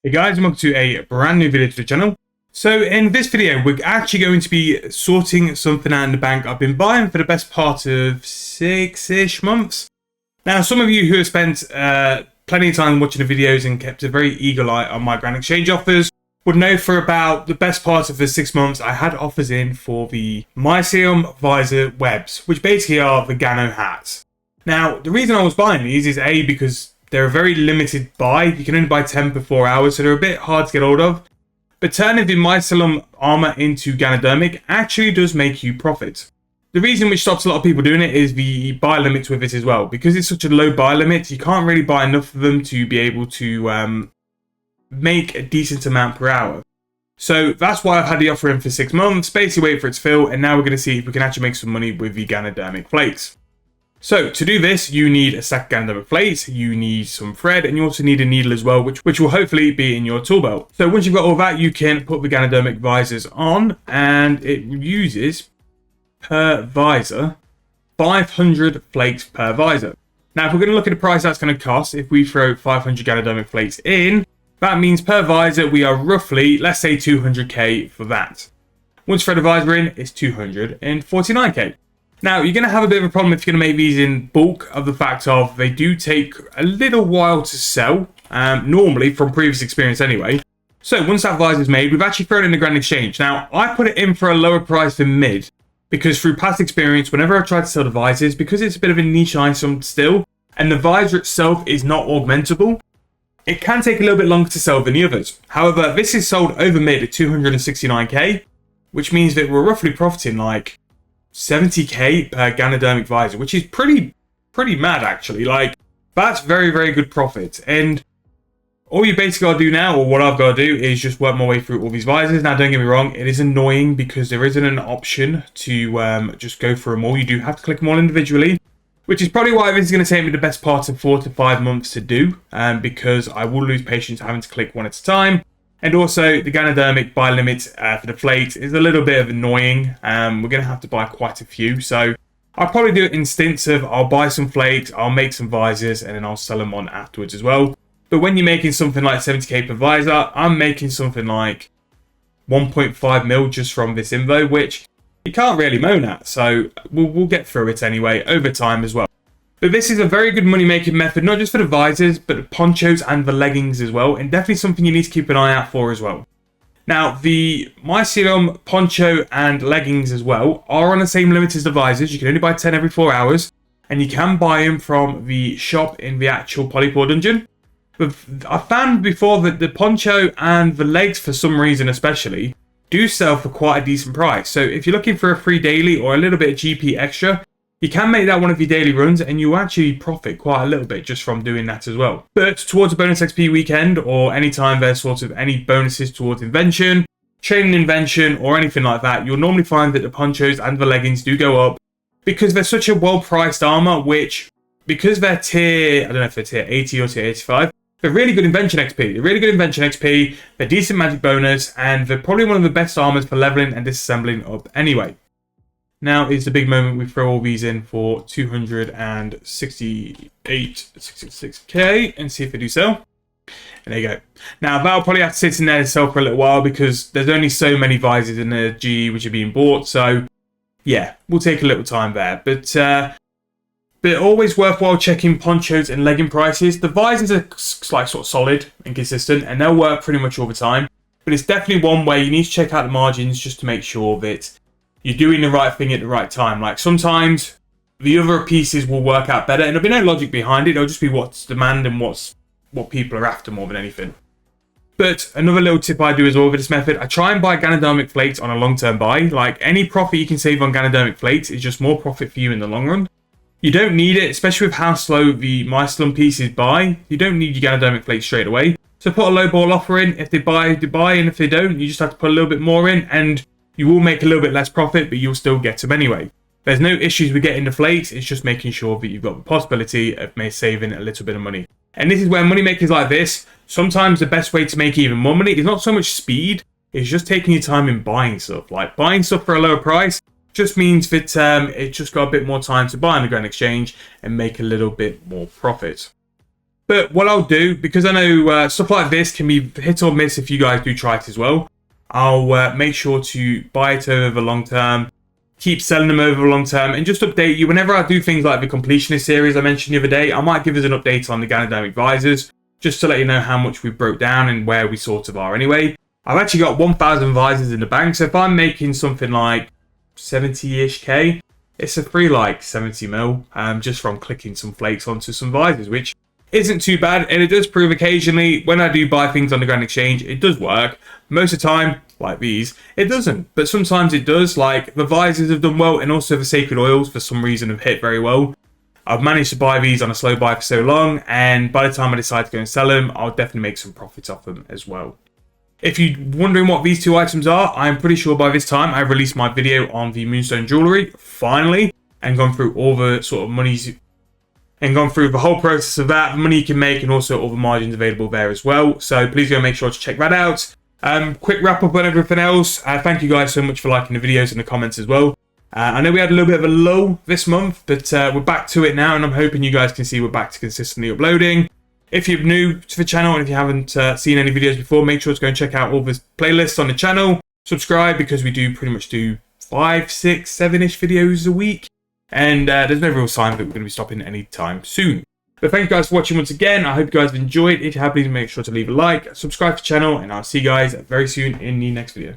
Hey guys, and welcome to a brand new video to the channel. So in this video, we're actually going to be sorting something out in the bank I've been buying for the best part of 6-ish months. Now, some of you who have spent plenty of time watching the videos and kept a very eagle eye on my Grand Exchange offers would know for about the best part of the 6 months, I had offers in for the Mycelium Visor webs, which basically are the Gano hats. Now, the reason I was buying these is A, because they're a very limited buy. You can only buy 10 per 4 hours, so they're a bit hard to get hold of. But turning the Mycelium armor into Ganodermic actually does make you profit. The reason which stops a lot of people doing it is the buy limits with it as well. Because it's such a low buy limit, you can't really buy enough of them to be able to make a decent amount per hour. So that's why I've had the offer in for 6 months, basically wait for it to fill, and now we're going to see if we can actually make some money with the Ganodermic flakes. So to do this, you need a stack of Ganodermic plates, you need some thread, and you also need a needle as well, which will hopefully be in your tool belt. So once you've got all that, you can put the Ganodermic visors on, and it uses, per visor, 500 flakes per visor. Now, if we're going to look at the price that's going to cost, if we throw 500 Ganodermic flakes in, that means per visor, we are roughly, let's say 200k for that. Once thread a visor in, it's 249k. Now, you're going to have a bit of a problem if you're going to make these in bulk of the fact of they do take a little while to sell, normally from previous experience anyway. So once that visor is made, we've actually thrown in the Grand Exchange. Now, I put it in for a lower price than mid, because through past experience, whenever I tried to sell the visors, because it's a bit of a niche item still, and the visor itself is not augmentable, it can take a little bit longer to sell than the others. However, this is sold over mid at 269k, which means that we're roughly profiting like 70k per Ganodermic visor, which is pretty mad actually. Like, that's very, very good profit. And all you basically got to do now, or what I've got to do, is just work my way through all these visors. Now, don't get me wrong, it is annoying because there isn't an option to just go through them all. You do have to click them all individually, which is probably why this is going to take me the best part of 4 to 5 months to do, because I will lose patience having to click one at a time. And also, the Ganodermic buy limit for the flakes is a little bit of annoying. We're going to have to buy quite a few. So I'll probably do it in stints of I'll buy some flakes, I'll make some visors, and then I'll sell them on afterwards as well. But when you're making something like 70k per visor, I'm making something like 1.5 mil just from this info, which you can't really moan at. So we'll get through it anyway over time as well. But this is a very good money-making method, not just for the visors, but the ponchos and the leggings as well, and definitely something you need to keep an eye out for as well. Now, the Mycelium poncho and leggings as well are on the same limit as the visors. You can only buy 10 every 4 hours, and you can buy them from the shop in the actual Polypore dungeon. But I found before that the poncho and the legs, for some reason especially, do sell for quite a decent price. So if you're looking for a free daily or a little bit of GP extra, you can make that one of your daily runs, and you actually profit quite a little bit just from doing that as well. But towards a bonus XP weekend, or any time there's sort of any bonuses towards invention, training invention, or anything like that, you'll normally find that the ponchos and the leggings do go up because they're such a well-priced armor, which, because they're tier, I don't know if they're tier 80 or tier 85, they're really good invention XP. They're really good invention XP, they're decent magic bonus, and they're probably one of the best armors for leveling and disassembling up anyway. Now is the big moment. We throw all these in for 266k and see if they do sell. And there you go. Now that'll probably have to sit in there and sell for a little while because there's only so many visors in the GE which are being bought. So yeah, we'll take a little time there. But always worthwhile checking ponchos and legging prices. The visors are like sort of solid and consistent, and they'll work pretty much all the time. But it's definitely one way you need to check out the margins just to make sure that you're doing the right thing at the right time. Like, sometimes the other pieces will work out better, and there'll be no logic behind it. It'll just be what's demand and what people are after more than anything. But another little tip I do as well with this method, I try and buy Ganodermic flakes on a long-term buy. Like, any profit you can save on Ganodermic flakes is just more profit for you in the long run. You don't need it, especially with how slow the Mycelium pieces buy. You don't need your Ganodermic flakes straight away. So put a low ball offer in. If they buy, they buy, and if they don't, you just have to put a little bit more in, and you will make a little bit less profit, but you'll still get them anyway. There's no issues with getting the flakes. It's just making sure that you've got the possibility of saving a little bit of money. And this is where money makers like this, sometimes the best way to make even more money is not so much speed, it's just taking your time in buying stuff. Like, buying stuff for a lower price just means that it's just got a bit more time to buy on the Grand Exchange and make a little bit more profit. But what I'll do, because I know stuff like this can be hit or miss if you guys do try it as well, I'll make sure to buy it over the long term, keep selling them over the long term, and just update you whenever I do things like the completionist series I mentioned the other day. I might give us an update on the Gano Visors, just to let you know how much we broke down and where we sort of are anyway. I've actually got 1,000 visors in the bank, so if I'm making something like 70-ish K, it's a free like 70 mil just from clicking some flakes onto some visors, which isn't too bad, and it does prove occasionally when I do buy things on the Grand Exchange, it does work. Most of the time, like these, it doesn't, but sometimes it does. Like the visors have done well, and also the sacred oils for some reason have hit very well. I've managed to buy these on a slow buy for so long, and by the time I decide to go and sell them, I'll definitely make some profits off them as well. If you're wondering what these two items are, I'm pretty sure by this time I've released my video on the Moonstone Jewellery, finally, and gone through all the sort of monies, and gone through the whole process of that, the money you can make, and also all the margins available there as well. So please go make sure to check that out. Quick wrap up on everything else. Thank you guys so much for liking the videos and the comments as well. I know we had a little bit of a lull this month, but we're back to it now, and I'm hoping you guys can see we're back to consistently uploading. If you're new to the channel and if you haven't seen any videos before, make sure to go and check out all the playlists on the channel. Subscribe, because we do pretty much do 5, 6, 7-ish videos a week. And there's no real sign that we're going to be stopping anytime soon. But thank you guys for watching once again. I hope you guys have enjoyed. If you have, please make sure to leave a like, subscribe to the channel, and I'll see you guys very soon in the next video.